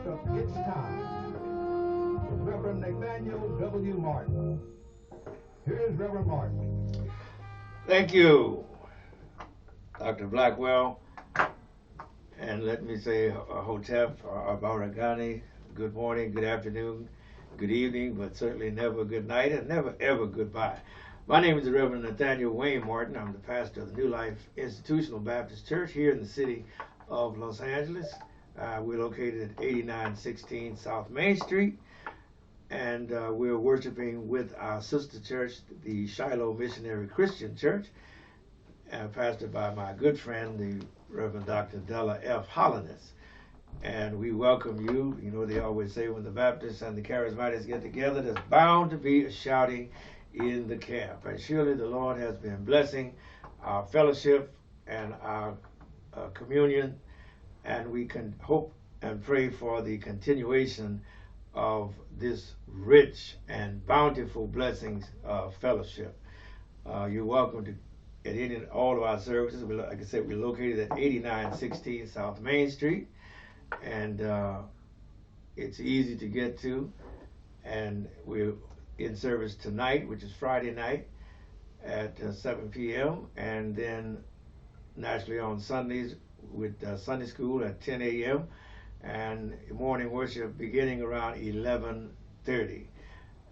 of It's Time with Reverend Nathaniel W. Martin. Here's Reverend Martin. Thank you, Dr. Blackwell. And let me say Hotep, Abaragani, good morning, good afternoon, good evening, but certainly never good night and never ever goodbye. My name is the Reverend Nathaniel Wayne Martin. I'm the pastor of the New Life Institutional Baptist Church here in the city of Los Angeles. We're located at 8916 South Main Street, and we're worshiping with our sister church, the Shiloh Missionary Christian Church, pastored by my good friend, the Reverend Dr. Della F. Holliness. And we welcome you. You know, they always say when the Baptists and the Charismatics get together, there's bound to be a shouting in the camp. And surely the Lord has been blessing our fellowship and our communion, and we can hope and pray for the continuation of this rich and bountiful blessings of fellowship. You're welcome to at any and all of our services. Like I said, we're located at 8916 South Main Street, and it's easy to get to. And we're in service tonight, which is Friday night at 7 p.m., and then naturally on Sundays with Sunday school at 10 a.m. and morning worship beginning around 11:30.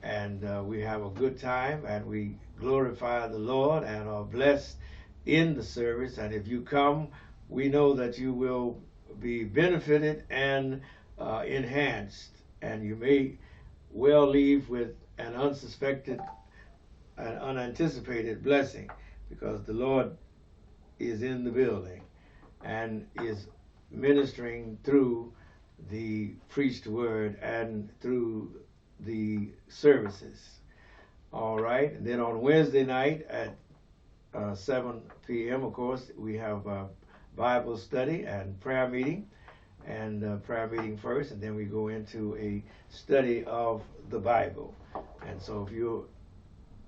And we have a good time, and we glorify the Lord and are blessed in the service. And if you come, we know that you will be benefited and enhanced, and you may well leave with an unsuspected and unanticipated blessing, because the Lord is in the building and is ministering through the preached word and through the services. All right. And then on Wednesday night at 7 p.m., of course, we have a Bible study and prayer meeting. And prayer meeting first, and then we go into a study of the Bible. And so if you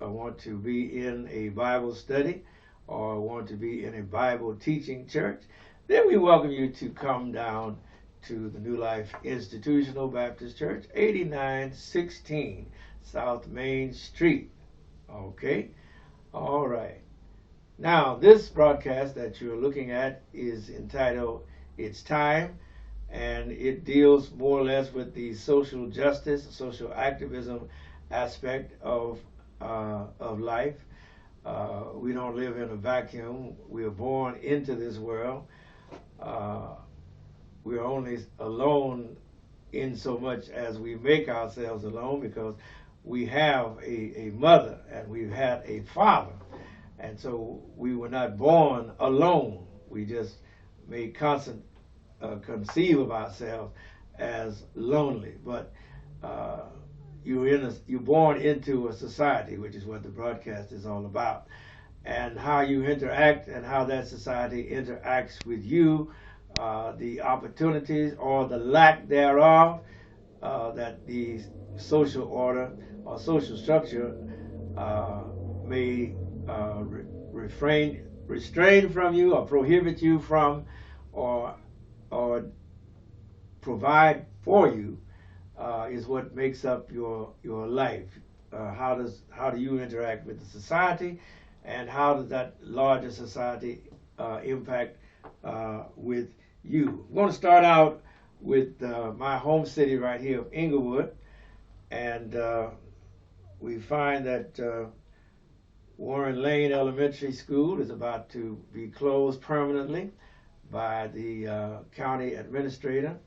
want to be in a Bible study or want to be in a Bible teaching church, then we welcome you to come down to the New Life Institutional Baptist Church, 8916 South Main Street. Okay? All right. Now, this broadcast that you're looking at is entitled It's Time, and it deals more or less with the social justice, social activism aspect of life. We don't live in a vacuum. We are born into this world. We are only alone in so much as we make ourselves alone, because we have a mother and we've had a father. And so we were not born alone. We just may conceive of ourselves as lonely. But you're born into a society, which is what the broadcast is all about. And how you interact and how that society interacts with you, the opportunities or the lack thereof that the social order or social structure may restrain from you or prohibit you from, or provide for you, is what makes up your life. How do you interact with the society, and how does that larger society impact with you? I'm going to start out with my home city right here of Inglewood, and we find that Warren Lane Elementary School is about to be closed permanently by the county administrator,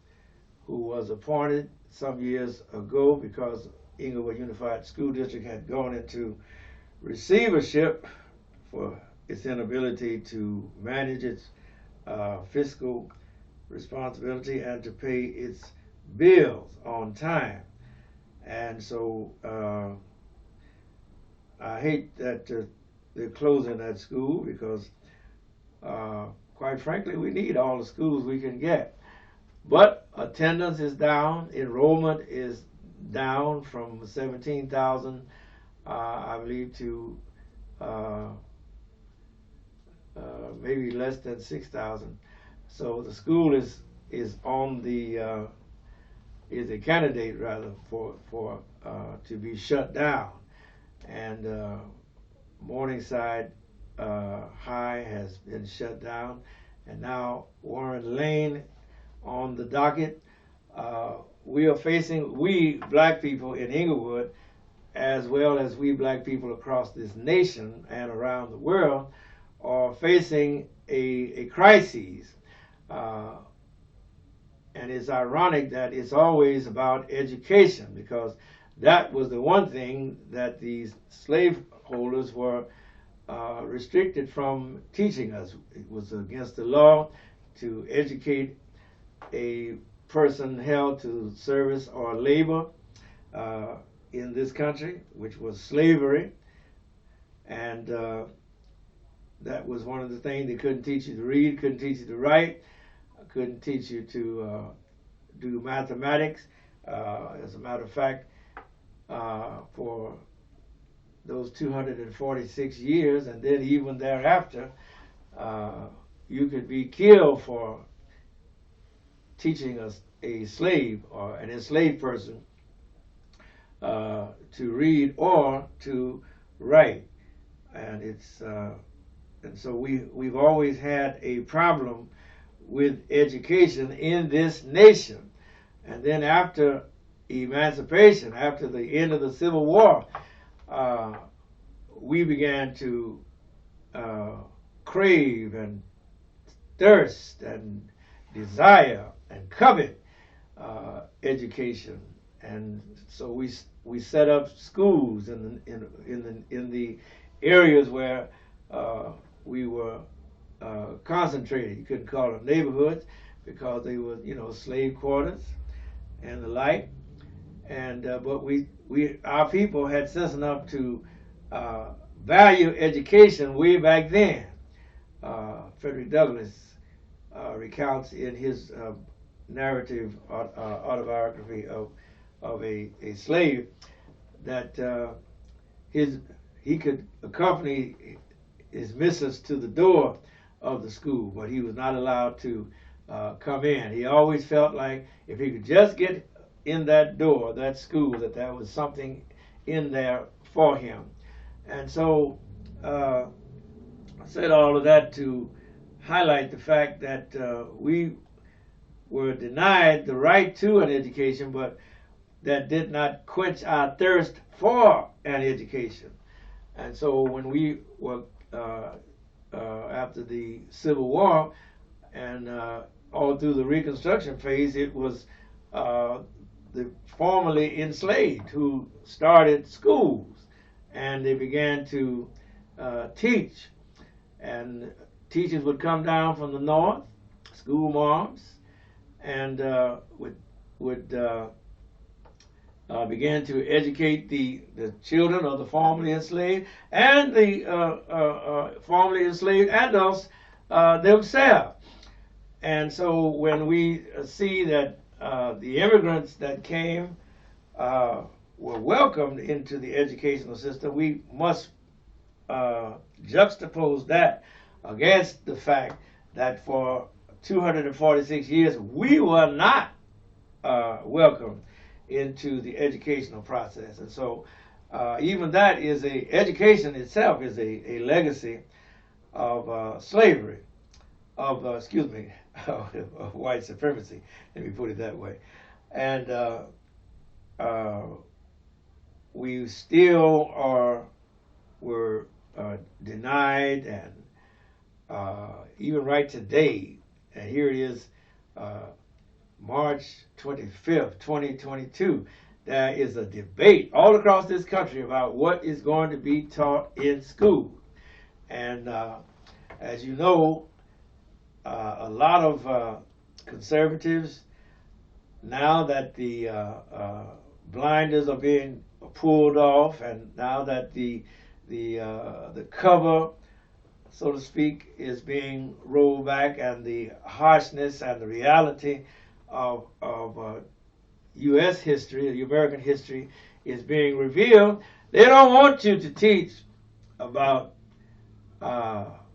who was appointed some years ago because Inglewood Unified School District had gone into receivership for its inability to manage its fiscal responsibility and to pay its bills on time. And so I hate that they're closing that school, because quite frankly, we need all the schools we can get. But attendance is down, enrollment is down from 17,000, I believe, to maybe less than 6,000. So the school is on the is a candidate rather for to be shut down, and Morningside High has been shut down, and now Warren Lane on the docket. We are facing, we black people in Inglewood, as well as we black people across this nation and around the world, are facing a crisis. And it's ironic that it's always about education, because that was the one thing that these slaveholders were restricted from teaching us. It was against the law to educate a person held to service or labor in this country, which was slavery. And that was one of the things. They couldn't teach you to read, couldn't teach you to write, couldn't teach you to do mathematics. As a matter of fact, for those 246 years, and then even thereafter, you could be killed for teaching a slave or an enslaved person to read or to write. And it's and so we've always had a problem with education in this nation. And then after emancipation, after the end of the Civil War, we began to crave and thirst and desire and covet education. And so we set up schools in the areas where we were concentrated. You couldn't call them neighborhoods because they were, slave quarters and the like. And but our people had sense enough to value education way back then. Frederick Douglass recounts in his narrative autobiography of a slave that he could accompany his missus to the door of the school, but he was not allowed to come in. He always felt like if he could just get in that door, that school, that there was something in there for him. And so I said all of that to highlight the fact that we were denied the right to an education, but that did not quench our thirst for an education. And so when we were after the Civil War and all through the Reconstruction phase, it was the formerly enslaved who started schools, and they began to teach. And teachers would come down from the north, school moms, and would began to educate the children of the formerly enslaved and the formerly enslaved adults themselves. And so when we see that the immigrants that came were welcomed into the educational system, we must juxtapose that against the fact that for 246 years we were not welcomed into the educational process. And so even that is education itself is a legacy of slavery, of white supremacy, let me put it that way. And we still were denied, and even right today, and here it is, March 25th, 2022, there is a debate all across this country about what is going to be taught in school. And as you know, a lot of conservatives, now that the blinders are being pulled off, and now that the cover, so to speak, is being rolled back, and the harshness and the reality of U.S. history, the American history, is being revealed, they don't want you to teach about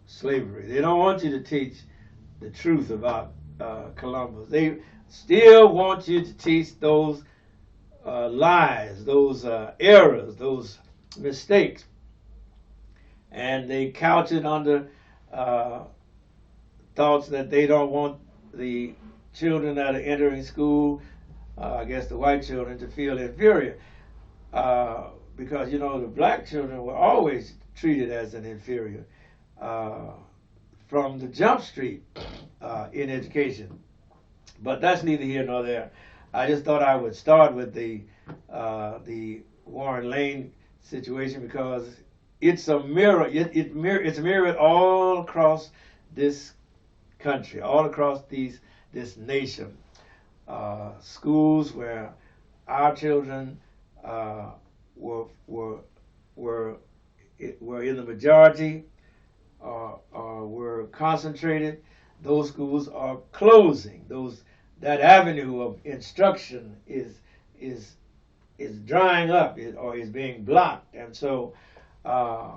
slavery. They don't want you to teach the truth about Columbus. They still want you to teach those lies, those errors, those mistakes. And they couch it under thoughts that they don't want the children that are entering school, I guess the white children, to feel inferior. Because, you know, the black children were always treated as an inferior from the jump street in education. But that's neither here nor there. I just thought I would start with the Warren Lane situation because it's a mirror. It's mirrored all across this country, all across this nation. Schools where our children were in the majority or were concentrated, those schools are closing. That avenue of instruction is drying up or is being blocked, and so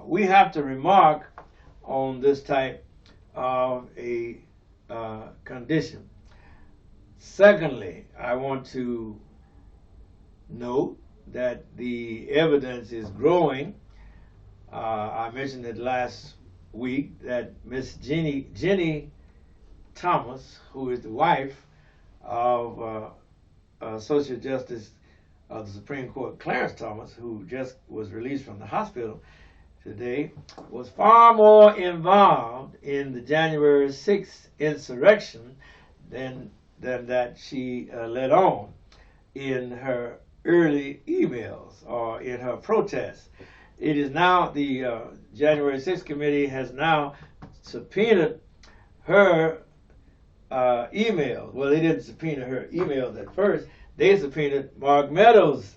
we have to remark on this type of a condition. Secondly, I want to note that the evidence is growing. I mentioned it last week that Miss Jenny Thomas, who is the wife of Associate Justice of the Supreme Court Clarence Thomas, who just was released from the hospital today, was far more involved in the January 6th insurrection than that she let on in her early emails or in her protests. It is now the January 6th committee has now subpoenaed her emails. Well, they didn't subpoena her emails at first. They subpoenaed Mark Meadows'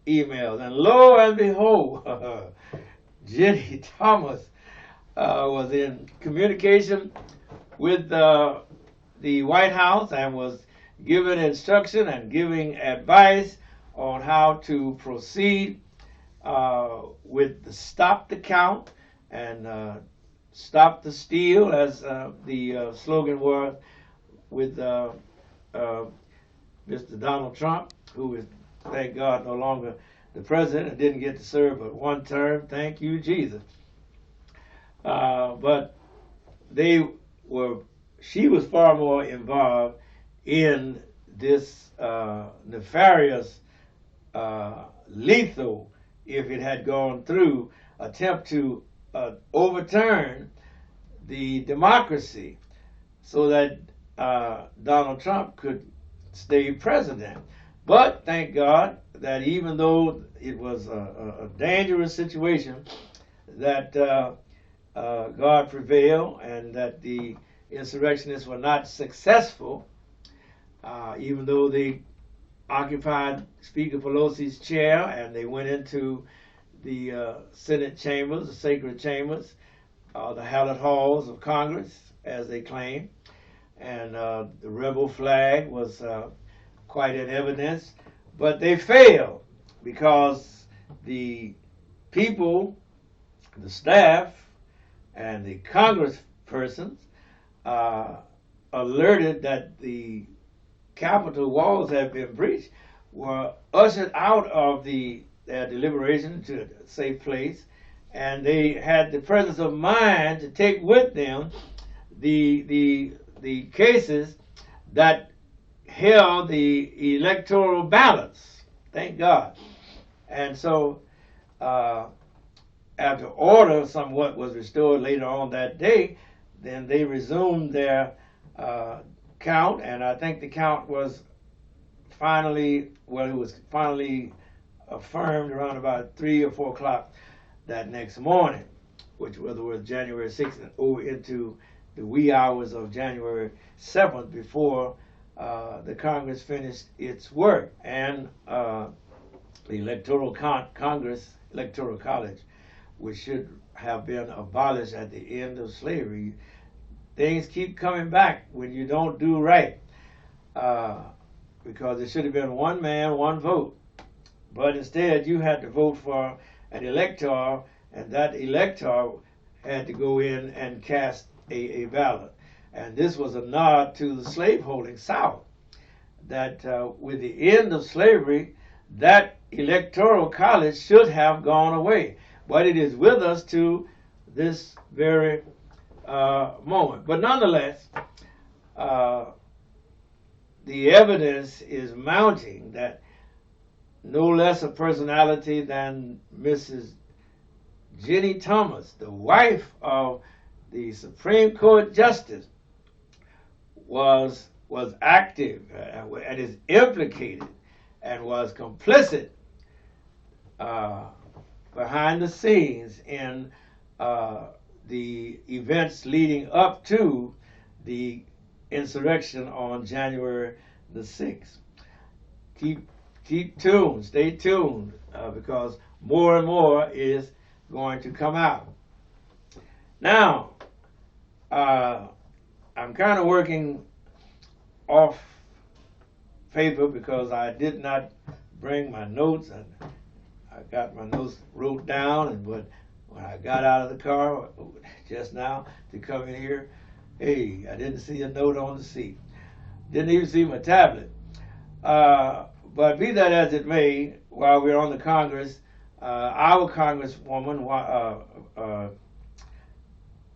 emails. And lo and behold, Jenny Thomas was in communication with the White House and was giving instruction and giving advice on how to proceed with the stop the count and stop the steal, as the slogan was, with Mr. Donald Trump, who is, thank God, no longer the president and didn't get to serve but one term. Thank you, Jesus. But she was far more involved in this nefarious, lethal, if it had gone through, attempt to overturn the democracy so that Donald Trump could stay president. But thank God that even though it was a dangerous situation, that God prevailed and that the insurrectionists were not successful, even though they occupied Speaker Pelosi's chair and they went into the Senate chambers, the sacred chambers, the hallowed halls of Congress, as they claim. And the rebel flag was quite in evidence. But they failed because the people, the staff, and the congresspersons alerted that the Capitol walls had been breached, were ushered out of their deliberation to a safe place, and they had the presence of mind to take with them the cases that held the electoral ballots. Thank God. And so after order somewhat was restored later on that day, then they resumed their count, and I think the count was finally affirmed around about 3 or 4 o'clock that next morning, which was January 6th, and over into the wee hours of January 7th before the Congress finished its work. And the Electoral College, which should have been abolished at the end of slavery. Things keep coming back when you don't do right, because it should have been one man, one vote. But instead, you had to vote for an elector, and that elector had to go in and cast a ballot. And this was a nod to the slaveholding South, that with the end of slavery, that electoral college should have gone away. But it is with us to this very moment. But nonetheless, the evidence is mounting that no less a personality than Mrs. Jenny Thomas, the wife of the Supreme Court Justice, was active and is implicated and was complicit behind the scenes in the events leading up to the insurrection on January the 6th. Keep tuned, stay tuned, because more and more is going to come out. Now, I'm kind of working off paper because I did not bring my notes, and I got my notes wrote down, but when I got out of the car just now to come in here, hey, I didn't see a note on the seat. Didn't even see my tablet. But be that as it may, while we're on the Congress, our Congresswoman,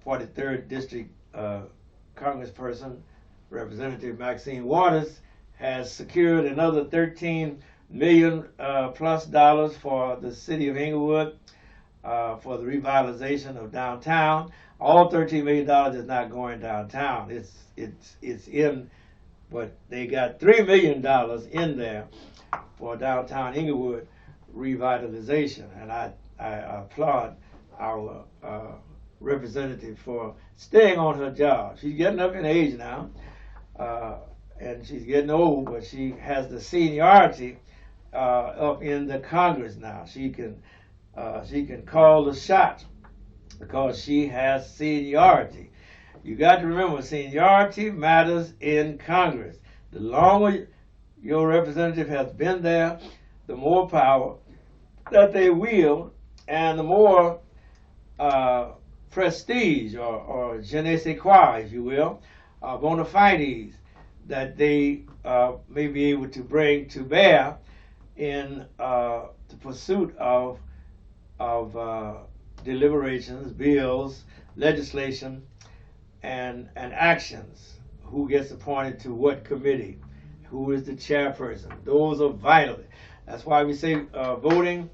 43rd District Congressperson, Representative Maxine Waters, has secured another $13 million plus for the city of Inglewood for the revitalization of downtown. All $13 million is not going downtown. It's in, but they got $3 million in there for downtown Inglewood revitalization, and I applaud our representative for staying on her job. She's getting up in age now, and she's getting old, but she has the seniority up in the Congress now. She can call the shots because she has seniority. You got to remember, seniority matters in Congress. The longer your representative has been there, the more power that they wield, and the more prestige or je ne sais quoi, if you will, bona fides that they may be able to bring to bear in the pursuit of deliberations, bills, legislation, and actions. Who gets appointed to what committee? Who is the chairperson? Those are vital. That's why we say voting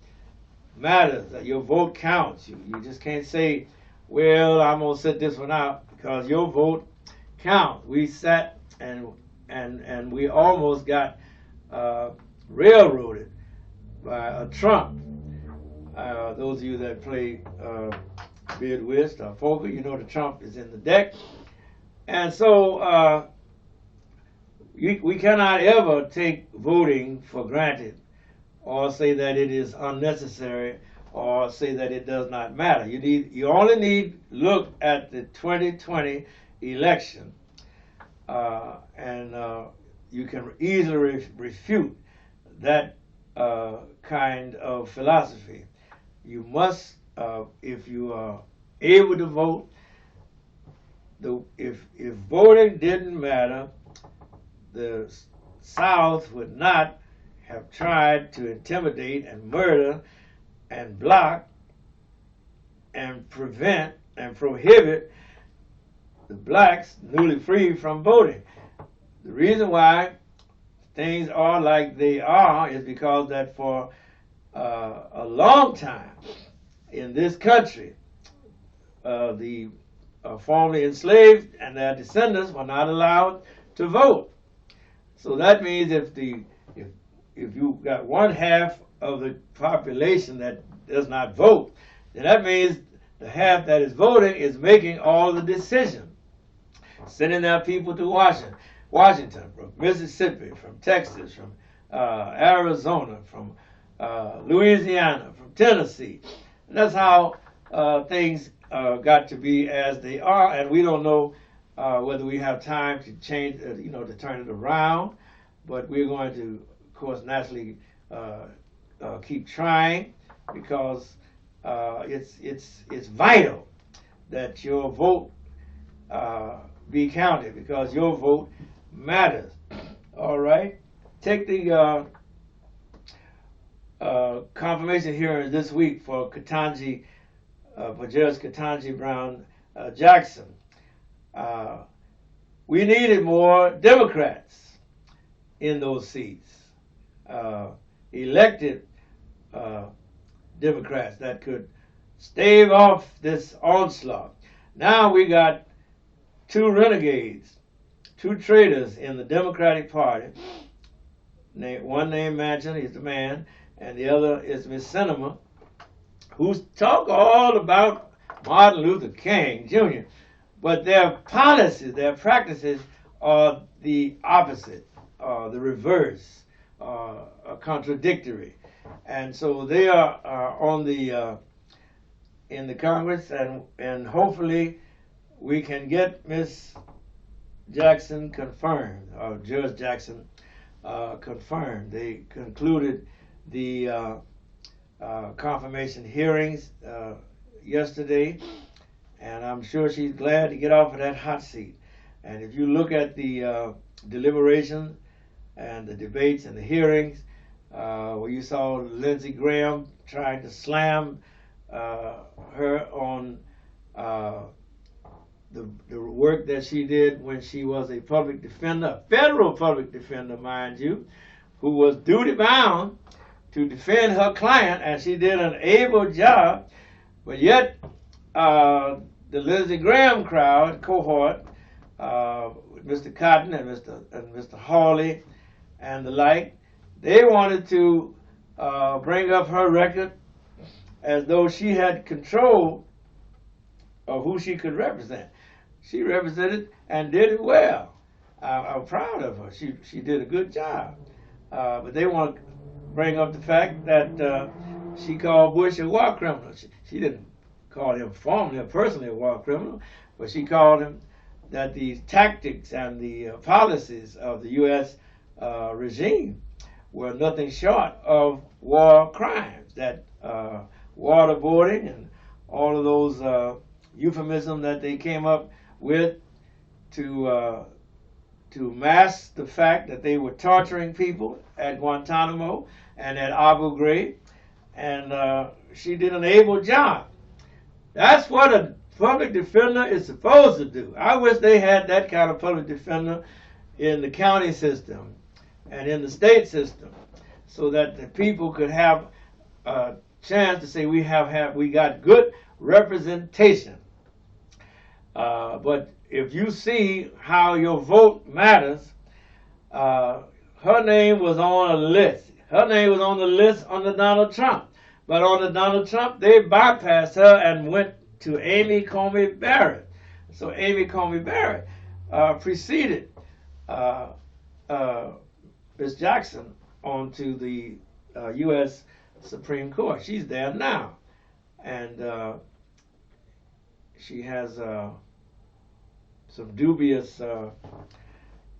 matters, that your vote counts. You just can't say, well, I'm going to sit this one out, because your vote counts. We sat and we almost got railroaded by a Trump. Those of you that play bid whist or poker, you know the Trump is in the deck. And so we cannot ever take voting for granted, or say that it is unnecessary, or say that it does not matter. You only need look at the 2020 election, and you can easily refute that kind of philosophy. You must, if you are able to vote, if voting didn't matter, the South would not have tried to intimidate and murder and block and prevent and prohibit the blacks newly freed from voting. The reason why things are like they are is because that for a long time in this country, the formerly enslaved and their descendants were not allowed to vote. So that means if you got one half of the population that does not vote, then that means the half that is voting is making all the decisions, sending their people to Washington, from Mississippi, from Texas, from Arizona, from Louisiana, from Tennessee. And that's how things got to be as they are, and we don't know whether we have time to change, to turn it around. But we're going to, of course, naturally keep trying, because it's vital that your vote be counted, because your vote matters. All right. take the confirmation hearing this week for Judge Ketanji Brown Jackson. We needed more Democrats in those seats, elected Democrats that could stave off this onslaught. Now we got two renegades, two traitors in the Democratic Party. One named Manchin, he's the man, and the other is Miss Sinema, who talk all about Martin Luther King Jr., but their policies, their practices are the opposite, the reverse, contradictory. And so they are on the in the Congress, and hopefully we can get Miss Jackson confirmed, or Judge Jackson confirmed. They concluded the confirmation hearings yesterday, and I'm sure she's glad to get off of that hot seat. And if you look at the deliberations and the debates and the hearings, where you saw Lindsey Graham trying to slam her on the work that she did when she was a public defender, a federal public defender, mind you, who was duty bound to defend her client, and she did an able job. But yet, the Lindsey Graham crowd cohort, Mr. Cotton and Mr. Hawley and the like, they wanted to bring up her record as though she had control of who she could represent. She represented and did it well. I'm proud of her. She did a good job. But they want to bring up the fact that she called Bush a war criminal. She didn't call him formally or personally a war criminal, but she called him that the tactics and the policies of the U.S. Regime were nothing short of war crimes, that waterboarding and all of those euphemisms that they came up with to mask the fact that they were torturing people at Guantanamo and at Abu Ghraib, and she did an able job. That's what a public defender is supposed to do. I wish they had that kind of public defender in the county system and in the state system, so that the people could have a chance to say we got good representation. But if you see how your vote matters, her name was on a list. Her name was on the list under Donald Trump. But under Donald Trump, they bypassed her and went to Amy Coney Barrett. So Amy Coney Barrett preceded Ms. Jackson onto the U.S. Supreme Court. She's there now. And she has some dubious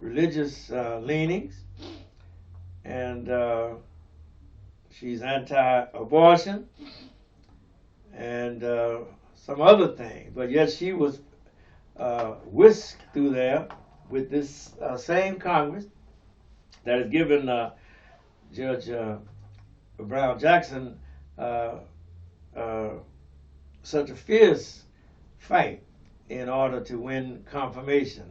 religious leanings, and she's anti-abortion and some other things. But yet she was whisked through there with this same Congress that has given Judge Brown Jackson such a fierce fight in order to win confirmation,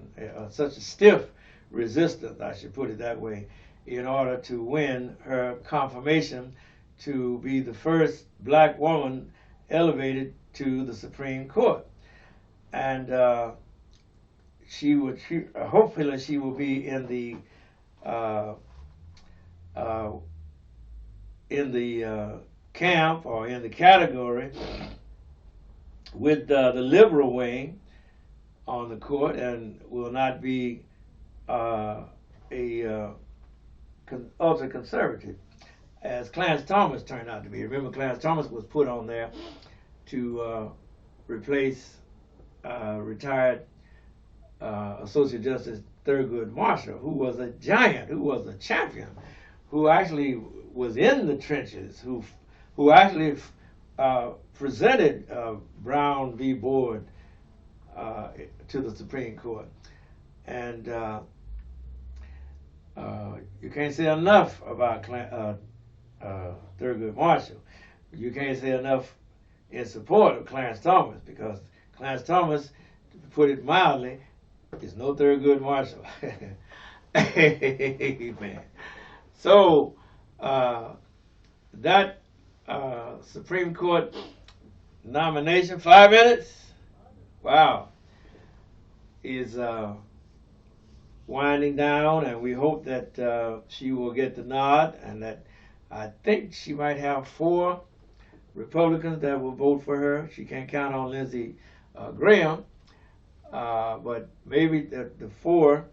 such a stiff resistance, I should put it that way, in order to win her confirmation to be the first black woman elevated to the Supreme Court. And hopefully she will be in the camp or in the category with the liberal wing on the court, and will not be ultra conservative, as Clarence Thomas turned out to be. Remember, Clarence Thomas was put on there to replace retired Associate Justice Thurgood Marshall, who was a giant, who was a champion, who actually was in the trenches, who actually presented Brown v. Board to the Supreme Court. And You can't say enough about Thurgood Marshall. You can't say enough in support of Clarence Thomas, because Clarence Thomas, to put it mildly, is no Thurgood Marshall. Amen. So that Supreme Court nomination, 5 minutes, wow, is winding down, and we hope that she will get the nod, and that I think she might have 4 Republicans that will vote for her. She can't count on Lindsey Graham, but maybe the 4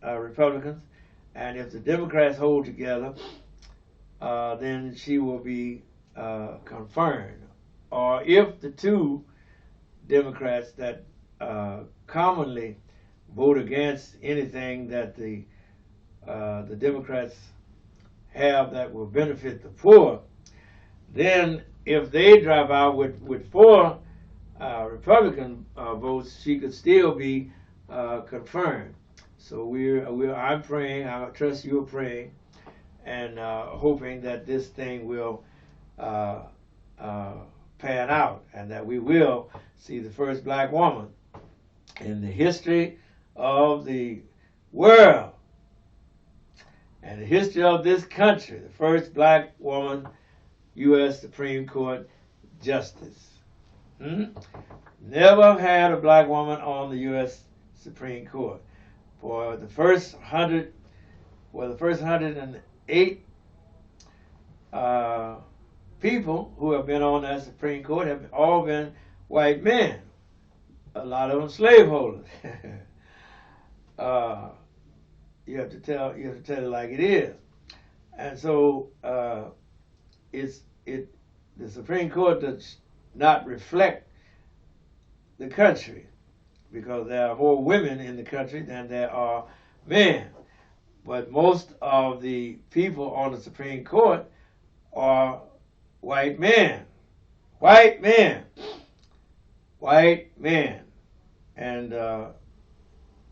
Republicans, and if the Democrats hold together, then she will be confirmed. Or if the 2 Democrats that commonly vote against anything that the Democrats have that will benefit the poor, then if they drop out with 4 Republican votes, she could still be confirmed. So I'm praying. I trust you're praying, and hoping that this thing will pan out, and that we will see the first black woman in the history of the world and the history of this country, the first black woman U.S. Supreme Court Justice. Never had a black woman on the U.S. Supreme Court. For the first 108 people who have been on that Supreme Court have all been white men. A lot of them slaveholders. You have to tell it like it is. And so the Supreme Court does not reflect the country, because there are more women in the country than there are men. But most of the people on the Supreme Court are white men. White men. White men. And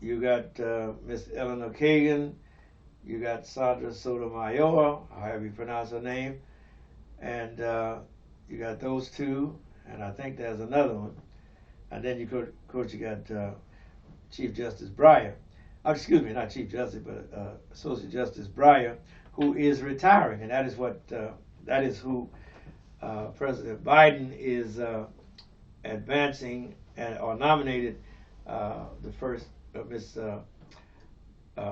you got Miss Eleanor Kagan, you got Sandra Sotomayor, however you pronounce her name, and you got those 2, and I think there's another one. And then you got Chief Justice Breyer. Excuse me, not Chief Justice, but Associate Justice Breyer, who is retiring, and that is who President Biden is advancing or nominated the first Miss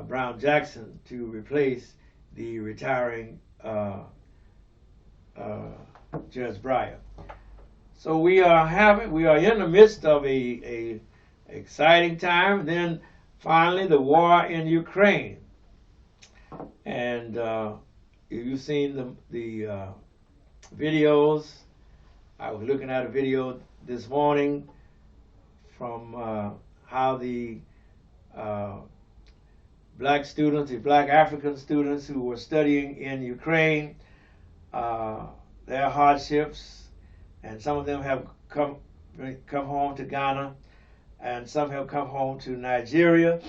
Brown Jackson to replace the retiring Judge Breyer. So we are in the midst of a exciting time. Then finally, the war in Ukraine, and you've seen the videos. I was looking at a video this morning from how the black students, the black African students who were studying in Ukraine, their hardships, and some of them have come home to Ghana, and some have come home to Nigeria.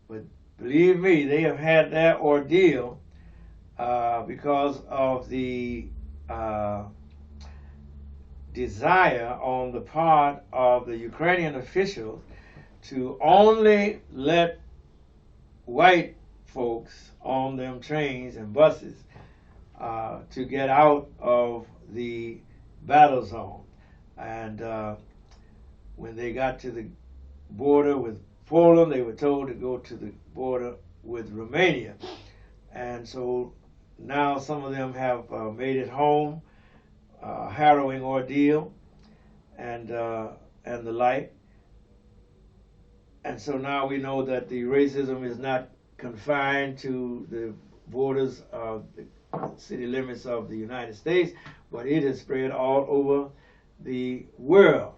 But believe me, they have had their ordeal because of the desire on the part of the Ukrainian officials to only let white folks on them trains and buses to get out of the battle zone. And when they got to the border with Poland, they were told to go to the border with Romania. And so now some of them have made it home, harrowing ordeal, and the like. And so now we know that the racism is not confined to the borders of the city limits of the United States, but it is spread all over the world.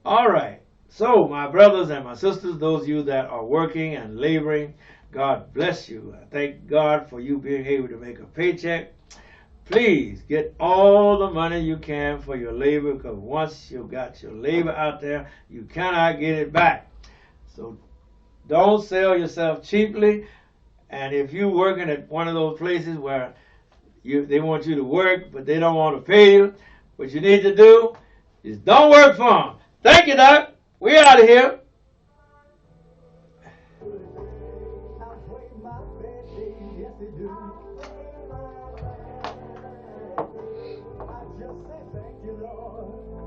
All right. So, my brothers and my sisters, those of you that are working and laboring, God bless you. I thank God for you being able to make a paycheck. Please get all the money you can for your labor, because once you've got your labor out there, you cannot get it back. So don't sell yourself cheaply, And if you working at one of those places where they want you to work, but they don't want to pay you, what you need to do is don't work for them. Thank you, Doc. We out of here. I just say thank you, Lord.